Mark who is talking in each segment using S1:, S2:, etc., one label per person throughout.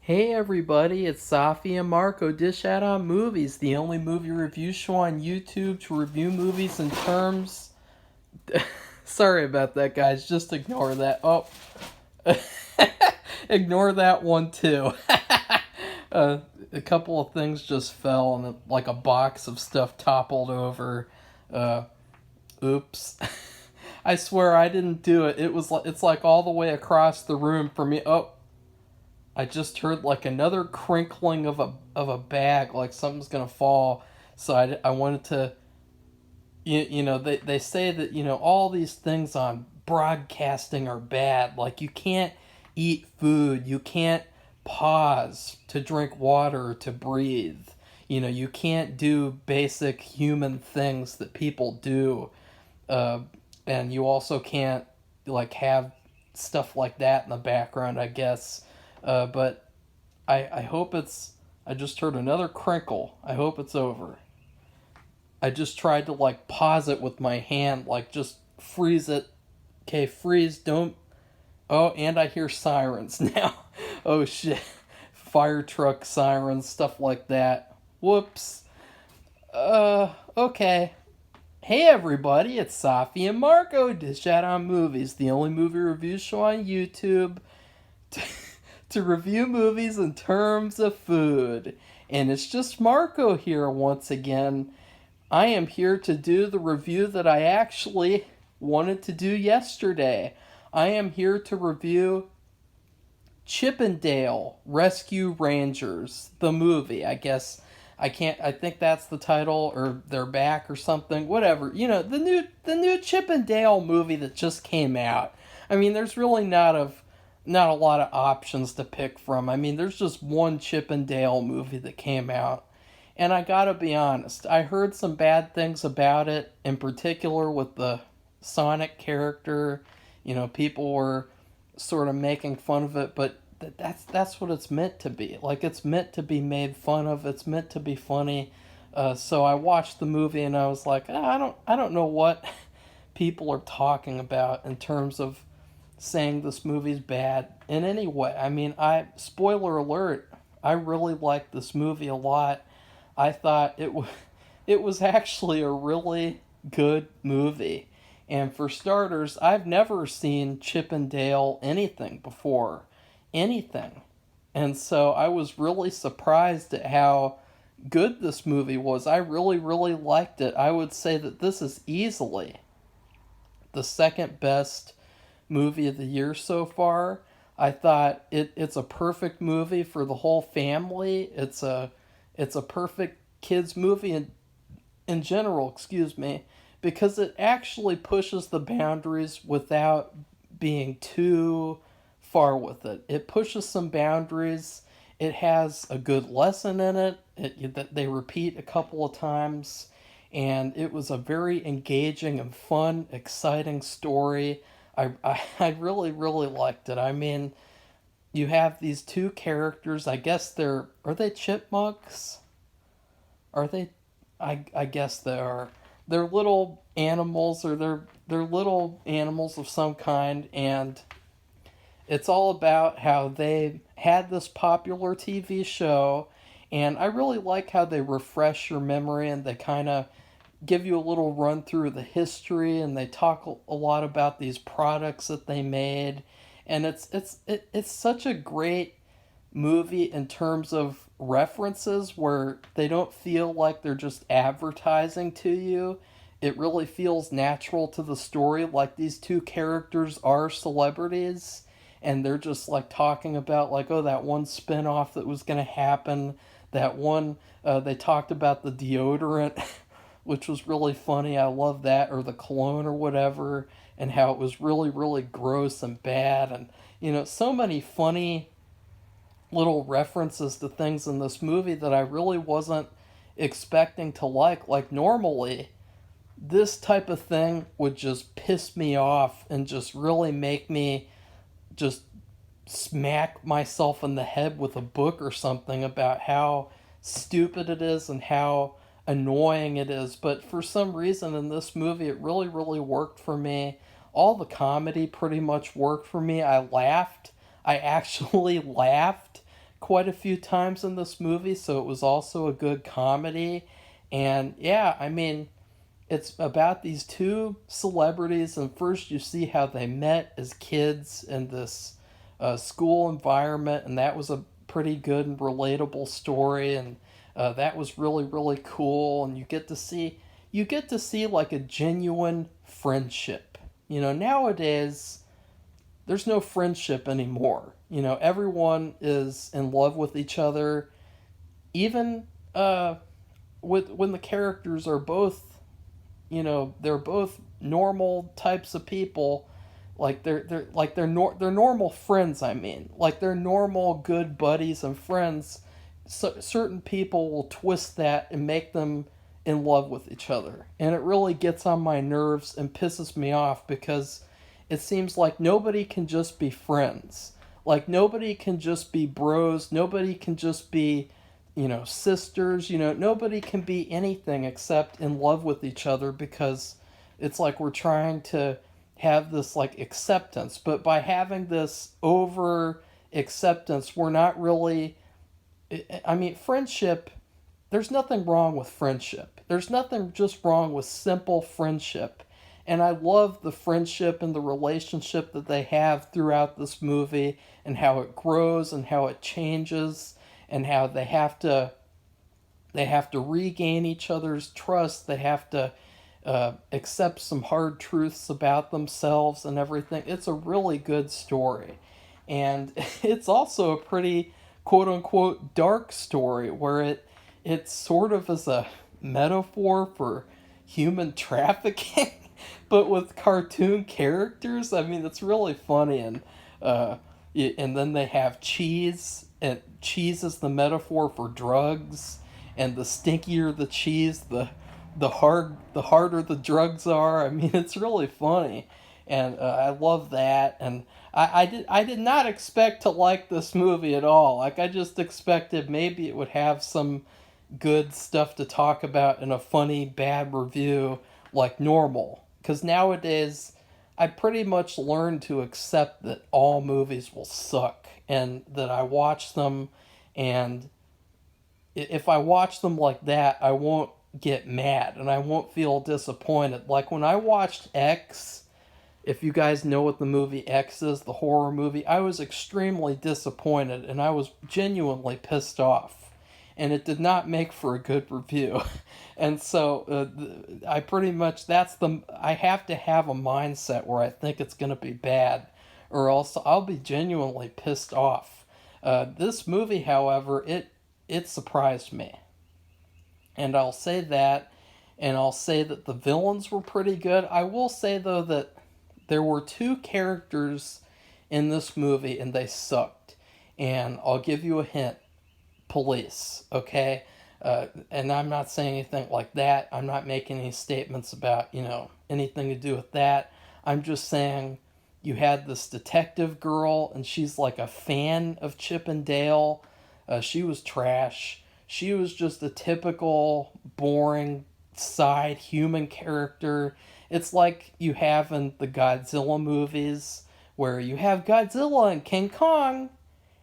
S1: Hey everybody, it's Safi and Marco, Dish Out on Movies, the only movie review show on YouTube to review movies in terms... Sorry about that, guys, just ignore that. Oh, ignore that one too. A couple of things just fell and like a box of stuff toppled over. Uh, Oops. I swear I didn't do it. It's like all the way across the room for me. Oh, I just heard like another crinkling of a bag, like something's gonna fall. So I wanted to, they say that all these things on broadcasting are bad. Like you can't eat food, you can't pause to drink water, to breathe. You can't do basic human things that people do, uh, and you also can't like have stuff like that in the background, I guess. But I hope it's. I just heard another crinkle. I hope it's over. I just tried to like pause it with my hand, like just freeze it. Okay, freeze. Don't. Oh, and I hear sirens now. Oh shit. Fire truck sirens, stuff like that. Whoops. Okay. Hey everybody, it's Safi and Marco, Dish Out on Movies, the only movie review show on YouTube to review movies in terms of food. And it's just Marco here once again. I am here to do the review that I actually wanted to do yesterday. I am here to review Chippendale Rescue Rangers, the movie. I think that's the title, or they're back or something. Whatever. The new Chippendale movie that just came out. I mean, there's really not a lot of options to pick from. I mean, there's just one Chippendale movie that came out. And I gotta be honest, I heard some bad things about it, in particular with the Sonic character. People were sort of making fun of it, but that's what it's meant to be. Like, it's meant to be made fun of. It's meant to be funny. So I watched the movie and I was like, I don't know what people are talking about in terms of saying this movie's bad in any way. I mean, spoiler alert, I really liked this movie a lot. I thought it was actually a really good movie. And for starters, I've never seen Chippendale anything before. Anything. And so I was really surprised at how good this movie was. I really, really liked it. I would say that this is easily the second best movie of the year so far. I thought it's a perfect movie for the whole family. It's a perfect kids movie in general, excuse me, because it actually pushes the boundaries without being too far with it. It pushes some boundaries. It has a good lesson in it that they repeat a couple of times, and it was a very engaging and fun, exciting story. I really, really liked it. I mean, you have these two characters. I guess are they chipmunks? Are they? I guess they are. They're little animals, or they're little animals of some kind, and it's all about how they had this popular TV show, and I really like how they refresh your memory and they kind of give you a little run through the history, and they talk a lot about these products that they made, and it's such a great movie in terms of references where they don't feel like they're just advertising to you. It really feels natural to the story, like these two characters are celebrities and they're just like talking about like, oh, that one spin-off that was going to happen, that one they talked about the deodorant which was really funny. I love that, or the cologne or whatever, and how it was really, really gross and bad, and so many funny little references to things in this movie that I really wasn't expecting to like. Like, normally, this type of thing would just piss me off and just really make me just smack myself in the head with a book or something about how stupid it is and how annoying it is. But for some reason in this movie, it really, really worked for me. All the comedy pretty much worked for me. I laughed. I actually laughed quite a few times in this movie, so it was also a good comedy. And yeah, I mean, it's about these two celebrities, and first you see how they met as kids in this school environment, and that was a pretty good and relatable story, and that was really really cool. And you get to see like a genuine friendship. You know, nowadays there's no friendship anymore. You know, everyone is in love with each other, even with when the characters are both, you know, they're both normal types of people. Like they're normal friends. I mean, like they're normal good buddies and friends. So certain people will twist that and make them in love with each other, and it really gets on my nerves and pisses me off because it seems like nobody can just be friends. Like nobody can just be bros. Nobody can just be, you know, sisters. You know, nobody can be anything except in love with each other because it's like we're trying to have this like acceptance. But by having this over acceptance, we're not really. I mean, friendship. There's nothing wrong with friendship. There's nothing just wrong with simple friendship. And I love the friendship and the relationship that they have throughout this movie and how it grows and how it changes and how they have to regain each other's trust. They have to accept some hard truths about themselves and everything. It's a really good story. And it's also a pretty quote unquote dark story where it sort of is a metaphor for human trafficking but with cartoon characters. I mean, it's really funny. And then they have cheese, and cheese is the metaphor for drugs, and the stinkier the cheese, the harder the drugs are. I mean, it's really funny, and I love that. And I did not expect to like this movie at all. Like I just expected maybe it would have some good stuff to talk about in a funny bad review like normal. Because nowadays I pretty much learned to accept that all movies will suck and that I watch them, and if I watch them like that, I won't get mad and I won't feel disappointed. Like when I watched X, if you guys know what the movie X is, the horror movie, I was extremely disappointed and I was genuinely pissed off. And it did not make for a good review. And so I pretty much, I have to have a mindset where I think it's going to be bad, or else I'll be genuinely pissed off. This movie, however, it surprised me. And I'll say that, and I'll say that the villains were pretty good. I will say, though, that there were two characters in this movie, and they sucked. And I'll give you a hint. Police, okay? And I'm not saying anything like that. I'm not making any statements about, you know, anything to do with that. I'm just saying you had this detective girl, and she's like a fan of Chip and Dale. She was trash. She was just a typical, boring, side human character. It's like you have in the Godzilla movies, where you have Godzilla and King Kong,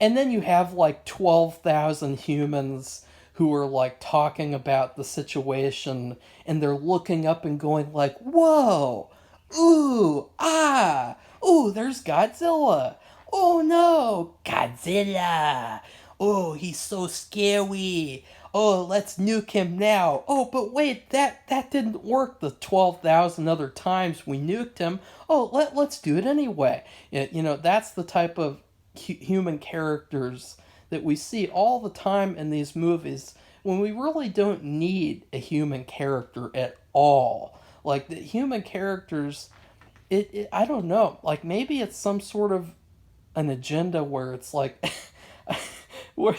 S1: and then you have like 12,000 humans who are like talking about the situation, and they're looking up and going like, whoa, ooh, ah, ooh, there's Godzilla. Oh no, Godzilla. Oh, he's so scary. Oh, let's nuke him now. Oh, but wait, that didn't work the 12,000 other times we nuked him. Oh, let's do it anyway. You know, that's the type of human characters that we see all the time in these movies when we really don't need a human character at all. Like the human characters, I don't know, like maybe it's some sort of an agenda where it's like where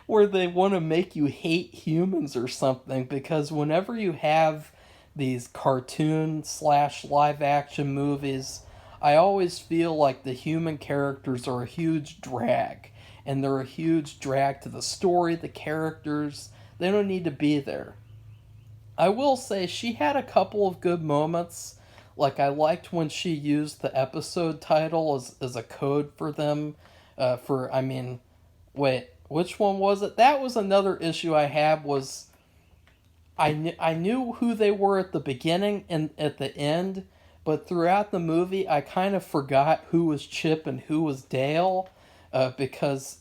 S1: where they want to make you hate humans or something, because whenever you have these cartoon slash live action movies, I always feel like the human characters are a huge drag, and they're a huge drag to the story, the characters. They don't need to be there. I will say she had a couple of good moments. Like I liked when she used the episode title as a code for them, for, I mean, Wait, which one was it? That was another issue I had. Was I knew who they were at the beginning and at the end, but throughout the movie I kind of forgot who was Chip and who was Dale, because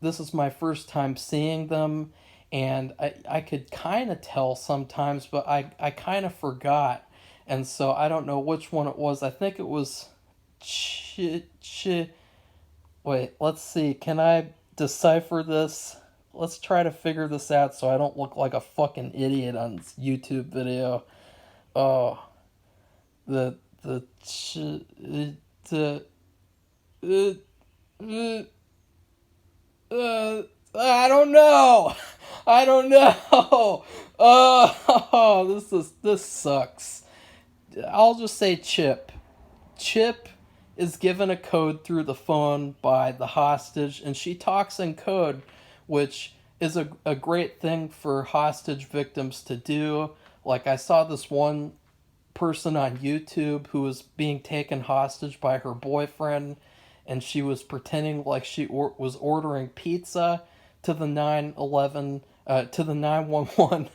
S1: this is my first time seeing them, and I could kind of tell sometimes, but I kind of forgot, and so I don't know which one it was. I think it was Ch. Wait, let's see. Can I decipher this? Let's try to figure this out so I don't look like a fucking idiot on this YouTube video. Oh, the the ch the uh, I don't know. I don't know. Oh, this sucks. I'll just say Chip. Chip is given a code through the phone by the hostage, and she talks in code, which is a great thing for hostage victims to do. Like, I saw this one person on YouTube who was being taken hostage by her boyfriend, and she was pretending like was ordering pizza to the 911 to the 911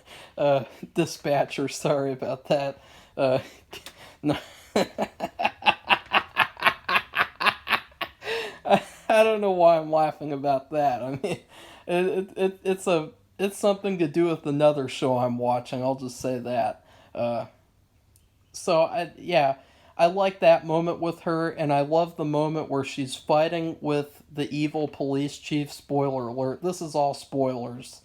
S1: dispatcher. Sorry about that. No. I don't know why I'm laughing about that. I mean, it's something to do with another show I'm watching. I'll just say that. Uh, yeah, I like that moment with her, and I love the moment where she's fighting with the evil police chief. Spoiler alert! This is all spoilers,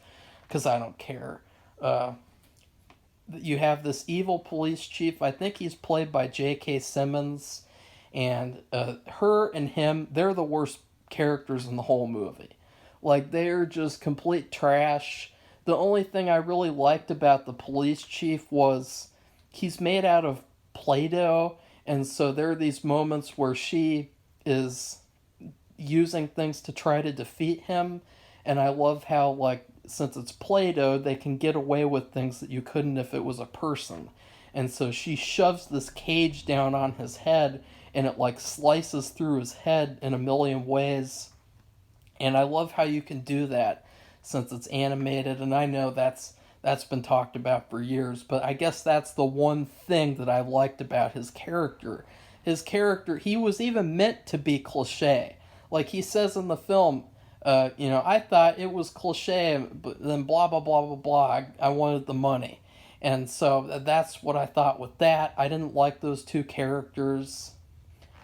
S1: because I don't care. Uh, you have this evil police chief. I think he's played by J.K. Simmons, and her and him, they're the worst characters in the whole movie. Like, they're just complete trash. The only thing I really liked about the police chief was he's made out of Play-Doh, and so there are these moments where she is using things to try to defeat him, and I love how, like, since it's Play-Doh, they can get away with things that you couldn't if it was a person. And so she shoves this cage down on his head, and it, like, slices through his head in a million ways. And I love how you can do that since it's animated, and I know that's been talked about for years, but I guess that's the one thing that I liked about his character. His character, he was even meant to be cliche. Like he says in the film, I thought it was cliche, but then blah, blah, blah, blah, blah, I wanted the money. And so that's what I thought with that. I didn't like those two characters,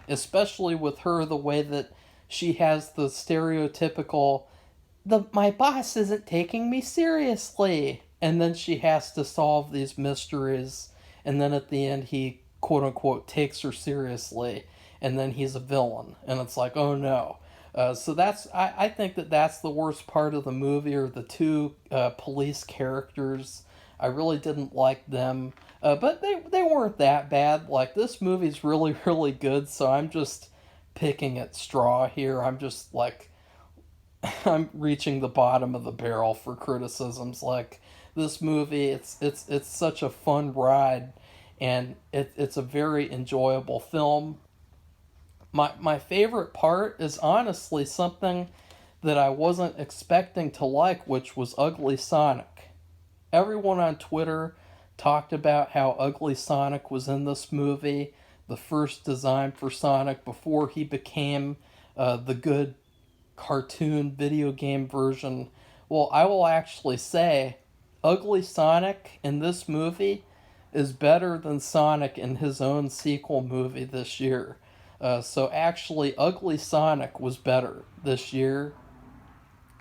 S1: especially with her, the way that she has the stereotypical, my boss isn't taking me seriously, and then she has to solve these mysteries, and then at the end he quote unquote takes her seriously, and then he's a villain, and it's like, oh no. So I think that's the worst part of the movie, or the two police characters. I really didn't like them, but they weren't that bad. Like, this movie's really really good, so I'm just picking at straw here. I'm just like, I'm reaching the bottom of the barrel for criticisms. Like, this movie, it's such a fun ride, and it's a very enjoyable film. My favorite part is honestly something that I wasn't expecting to like, which was Ugly Sonic. Everyone on Twitter talked about how Ugly Sonic was in this movie, the first design for Sonic before he became the good cartoon video game version. Well, I will actually say Ugly Sonic in this movie is better than Sonic in his own sequel movie this year. So actually, Ugly Sonic was better this year.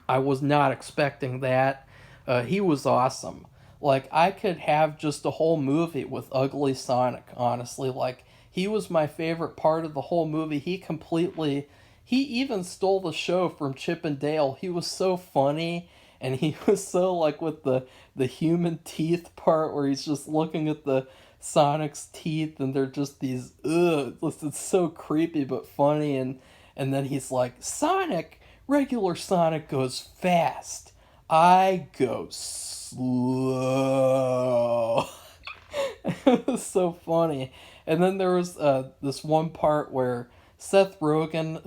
S1: I was not expecting that. He was awesome. Like, I could have just a whole movie with Ugly Sonic, honestly. Like, he was my favorite part of the whole movie. He even stole the show from Chip and Dale. He was so funny, and he was so, like, with the human teeth part where he's just looking at the Sonic's teeth, and they're just these, it's so creepy but funny, and then he's like, Sonic, regular Sonic goes fast. I go slow. It was so funny. And then there was this one part where Seth Rogen,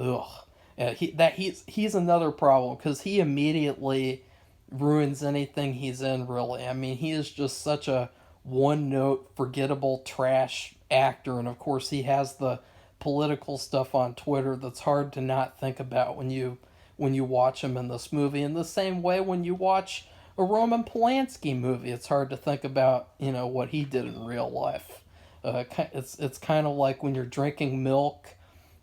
S1: He's another problem because he immediately ruins anything he's in. Really, I mean, he is just such a one note, forgettable trash actor, and of course, he has the political stuff on Twitter that's hard to not think about when you watch him in this movie. In the same way, when you watch a Roman Polanski movie, it's hard to think about what he did in real life. It's kind of like when you're drinking milk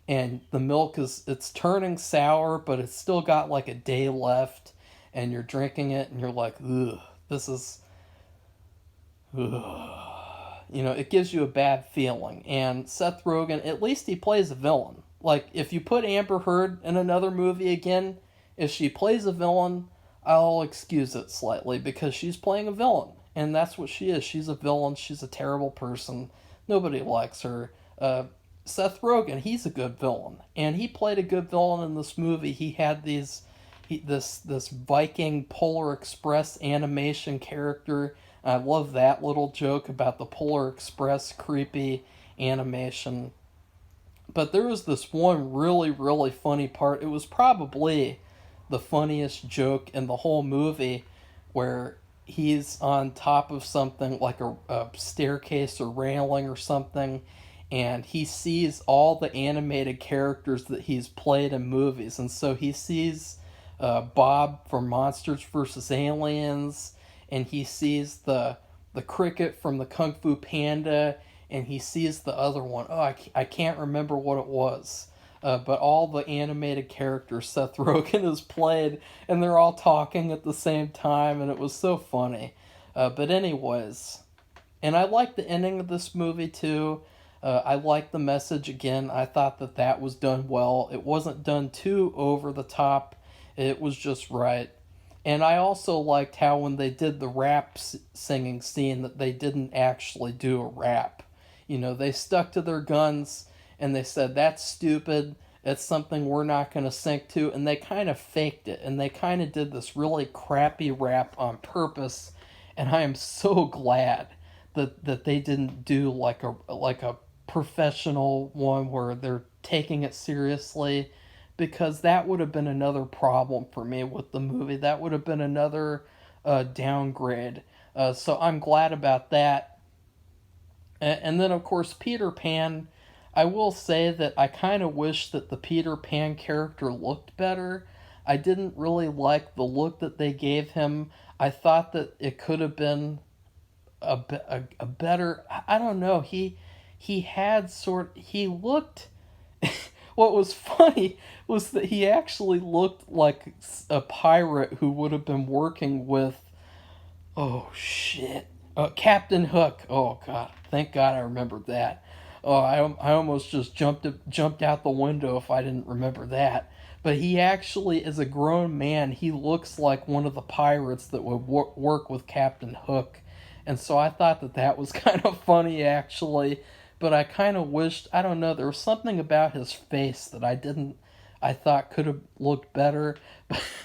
S1: and the milk it's turning sour, but it's still got like a day left, and you're drinking it and you're like, ugh, this is, ugh. It gives you a bad feeling. And Seth Rogen, at least he plays a villain. Like, if you put Amber Heard in another movie again, if she plays a villain, I'll excuse it slightly because she's playing a villain. And that's what she is. She's a villain. She's a terrible person. Nobody likes her. Seth Rogen, he's a good villain. And he played a good villain in this movie. He had this Viking Polar Express animation character. I love that little joke about the Polar Express creepy animation. But there was this one really, really funny part. It was probably the funniest joke in the whole movie where he's on top of something like a staircase or railing or something, and he sees all the animated characters that he's played in movies. And so he sees Bob from Monsters vs. Aliens, and he sees the cricket from the Kung Fu Panda, and he sees the other one. Oh, I can't remember what it was. But all the animated characters Seth Rogen has played, and they're all talking at the same time, and it was so funny. But anyways, and I like the ending of this movie too. I like the message again. I thought that was done well. It wasn't done too over the top. It was just right. And I also liked how when they did the rap singing scene that they didn't actually do a rap. They stuck to their guns and they said, that's stupid. It's something we're not going to sync to. And they kind of faked it. And they kind of did this really crappy rap on purpose. And I am so glad that they didn't do like a professional one where they're taking it seriously, because that would have been another problem for me with the movie. That would have been another downgrade. So I'm glad about that. And then, of course, Peter Pan. I will say that I kind of wish that the Peter Pan character looked better. I didn't really like the look that they gave him. I thought that it could have been a better... I don't know. He looked... What was funny was that he actually looked like a pirate who would have been working with... Oh, shit. Captain Hook. Oh, God. Thank God I remembered that. Oh, I almost just jumped out the window if I didn't remember that. But he actually, as a grown man, he looks like one of the pirates that would work with Captain Hook. And so I thought that was kind of funny, actually. But I kind of wished, I don't know, there was something about his face that I thought could have looked better.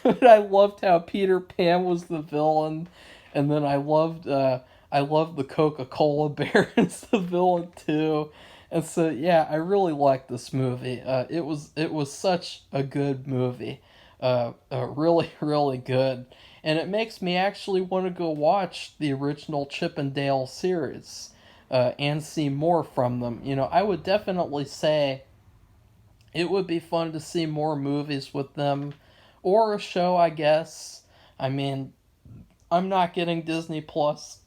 S1: But I loved how Peter Pan was the villain. And then I loved the Coca-Cola bear as the villain too. And so yeah, I really liked this movie. It was such a good movie. Really, really good. And it makes me actually want to go watch the original Chip and Dale series and see more from them. I would definitely say it would be fun to see more movies with them, or a show, I guess. I mean, I'm not getting Disney Plus.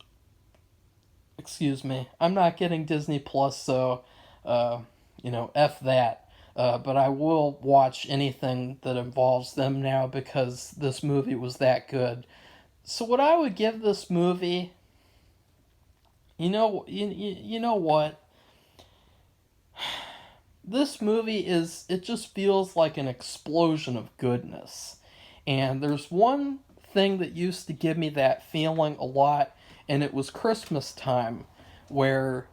S1: Excuse me. I'm not getting Disney Plus, so, F that. But I will watch anything that involves them now because this movie was that good. So what I would give this movie, you know what? This movie it just feels like an explosion of goodness. And there's one thing that used to give me that feeling a lot, and it was Christmas time, where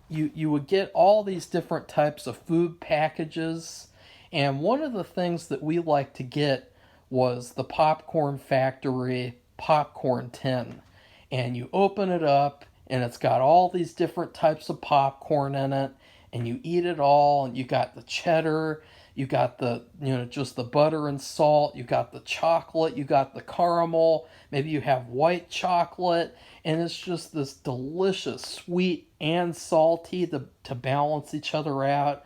S1: you would get all these different types of food packages, and one of the things that we like to get was the Popcorn Factory popcorn tin. And you open it up, and it's got all these different types of popcorn in it, and you eat it all, and you got the cheddar, You got the, just the butter and salt. You got the chocolate. You got the caramel. Maybe you have white chocolate. And it's just this delicious, sweet and salty to balance each other out.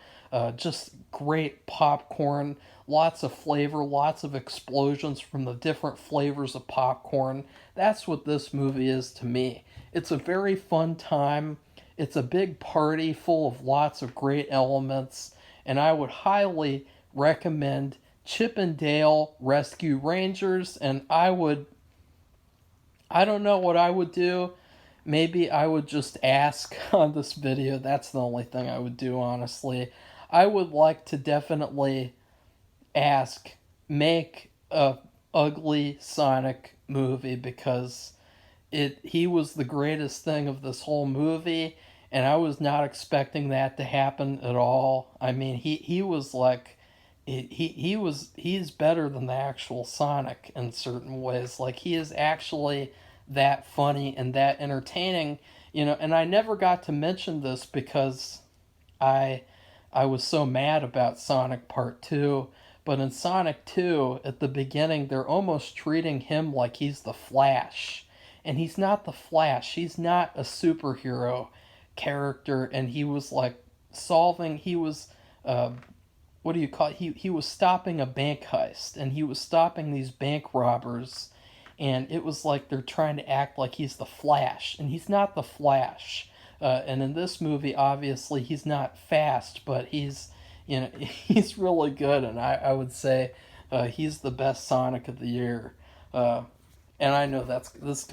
S1: Just great popcorn. Lots of flavor, lots of explosions from the different flavors of popcorn. That's what this movie is to me. It's a very fun time. It's a big party full of lots of great elements, and I would highly recommend Chip and Dale Rescue Rangers. And I don't know what I would do. Maybe I would just ask on this video. That's the only thing I would do, honestly. I would like to definitely ask, make a ugly Sonic movie, because he was the greatest thing of this whole movie, and I was not expecting that to happen at all. I mean, he was like, he's better than the actual Sonic in certain ways. Like, he is actually that funny and that entertaining, and I never got to mention this because I I was so mad about Sonic Part 2, but in Sonic 2, at the beginning, they're almost treating him like he's the Flash. And he's not the Flash. He's not a superhero character. And he was like he was, what do you call it? He was stopping a bank heist. And he was stopping these bank robbers. And it was like they're trying to act like he's the Flash. And he's not the Flash. And in this movie, obviously, he's not fast, but he's really good, and I would say he's the best Sonic of the year. And I know this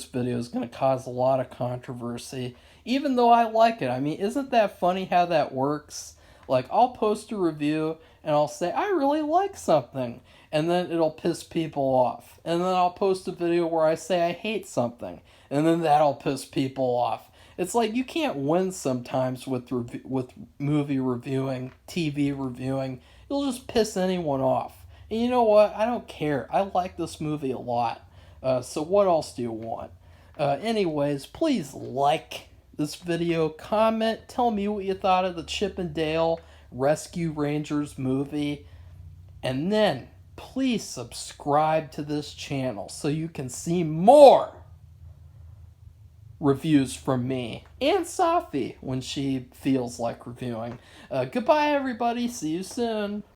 S1: video is gonna cause a lot of controversy, even though I like it. I mean, isn't that funny how that works? Like, I'll post a review and I'll say I really like something, and then it'll piss people off, and then I'll post a video where I say I hate something, and then that'll piss people off. It's like you can't win sometimes with movie reviewing, TV reviewing. You'll just piss anyone off. And you know what? I don't care. I like this movie a lot. So what else do you want? Anyways, please like this video, comment, tell me what you thought of the Chip and Dale Rescue Rangers movie, and then please subscribe to this channel so you can see more reviews from me and Safi when she feels like reviewing. Goodbye, everybody. See you soon.